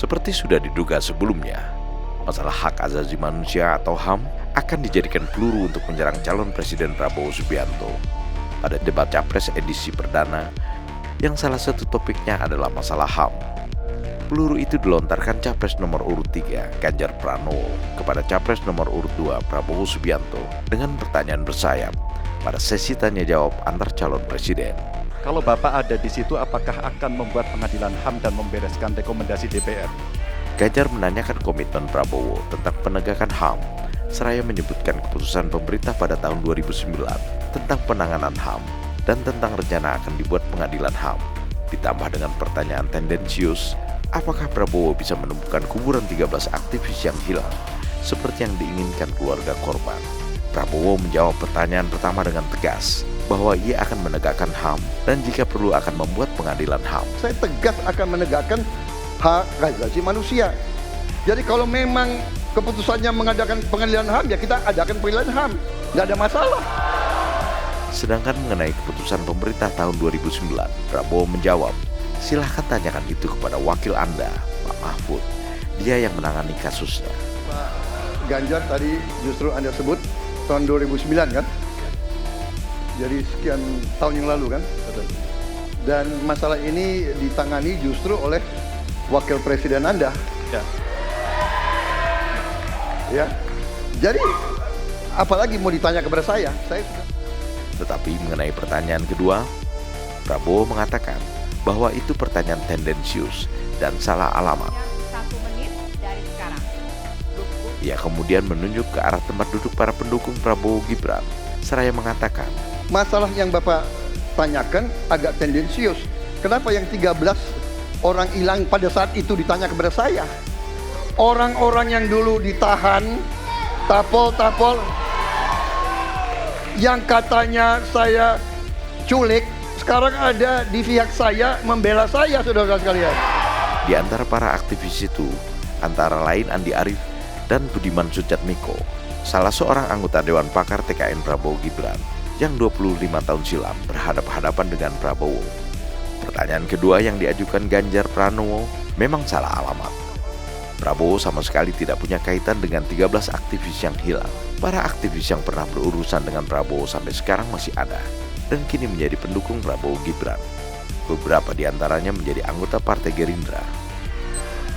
Seperti sudah diduga sebelumnya, masalah hak asasi manusia atau HAM akan dijadikan peluru untuk menyerang calon Presiden Prabowo Subianto pada debat Capres edisi perdana yang salah satu topiknya adalah masalah HAM. Peluru itu dilontarkan Capres nomor urut 3 Ganjar Pranowo kepada Capres nomor urut 2 Prabowo Subianto dengan pertanyaan bersayap pada sesi tanya jawab antar calon presiden. Kalau Bapak ada di situ, apakah akan membuat pengadilan HAM dan membereskan rekomendasi DPR? Ganjar menanyakan komitmen Prabowo tentang penegakan HAM, seraya menyebutkan keputusan pemerintah pada tahun 2009 tentang penanganan HAM dan tentang rencana akan dibuat pengadilan HAM. Ditambah dengan pertanyaan tendensius, apakah Prabowo bisa menemukan kuburan 13 aktivis yang hilang seperti yang diinginkan keluarga korban? Prabowo menjawab pertanyaan pertama dengan tegas bahwa ia akan menegakkan HAM dan jika perlu akan membuat pengadilan HAM. Saya tegas akan menegakkan hak asasi manusia. Jadi kalau memang keputusannya mengadakan pengadilan HAM, ya kita adakan pengadilan HAM. Nggak ada masalah. Sedangkan mengenai keputusan pemerintah tahun 2009, Prabowo menjawab, silahkan tanyakan itu kepada wakil Anda, Pak Mahfud. Dia yang menangani kasusnya. Pak Ganjar tadi justru Anda sebut tahun 2009 kan? Jadi sekian tahun yang lalu kan? Dan masalah ini ditangani justru oleh wakil presiden Anda. Ya. Ya. Jadi apalagi mau ditanya kepada saya? Tetapi mengenai pertanyaan kedua, Prabowo mengatakan bahwa itu pertanyaan tendensius dan salah alamat. 1 menit dari sekarang. Ia kemudian menunjuk ke arah tempat duduk para pendukung Prabowo Gibran, seraya mengatakan, Masalah yang Bapak tanyakan agak tendensius. Kenapa yang 13 orang hilang pada saat itu ditanya kepada saya? Orang-orang yang dulu ditahan, tapol-tapol, yang katanya saya culik, sekarang ada di pihak saya membela saya, saudara sekalian. di antara para aktivis itu, antara lain Andi Arief dan Budiman Sujatmiko, salah seorang anggota Dewan Pakar TKN Prabowo Gibran yang 25 tahun silam berhadapan-hadapan dengan Prabowo. Pertanyaan kedua yang diajukan Ganjar Pranowo memang salah alamat. Prabowo sama sekali tidak punya kaitan dengan 13 aktivis yang hilang. Para aktivis yang pernah berurusan dengan Prabowo sampai sekarang masih ada dan kini menjadi pendukung Prabowo Gibran. Beberapa di antaranya menjadi anggota Partai Gerindra.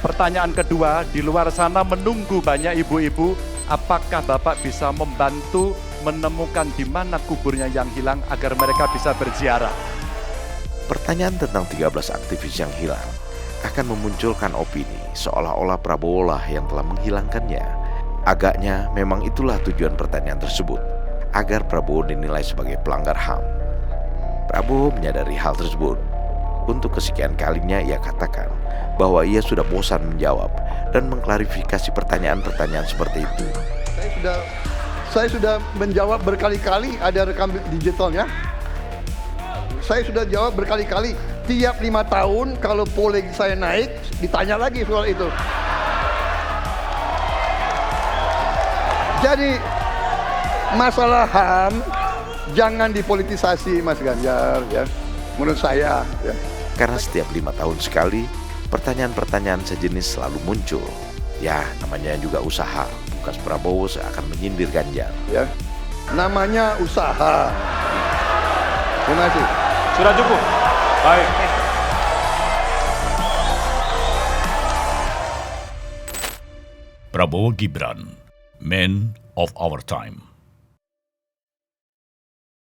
Pertanyaan kedua, di luar sana menunggu banyak ibu-ibu, apakah Bapak bisa membantu menemukan di mana kuburnya yang hilang agar mereka bisa berziarah? Pertanyaan tentang 13 aktivis yang hilang akan memunculkan opini seolah-olah Prabowo lah yang telah menghilangkannya. Agaknya memang itulah tujuan pertanyaan tersebut, agar Prabowo dinilai sebagai pelanggar HAM. Prabowo menyadari hal tersebut. Untuk kesekian kalinya ia katakan bahwa ia sudah bosan menjawab dan mengklarifikasi pertanyaan-pertanyaan seperti itu. Saya sudah menjawab berkali-kali, ada rekam digitalnya. Saya sudah jawab berkali-kali. Tiap 5 tahun kalau polling saya naik, ditanya lagi soal itu. Jadi masalah HAM jangan dipolitisasi, Mas Ganjar, ya. Menurut saya, ya. Karena setiap 5 tahun sekali, pertanyaan-pertanyaan sejenis selalu muncul. Ya, namanya juga usaha. Bukas Prabowo seakan menyindir Ganjar. Ya. Namanya usaha. Terima kasih. Sudah cukup? Baik. Prabowo Gibran, Man of Our Time.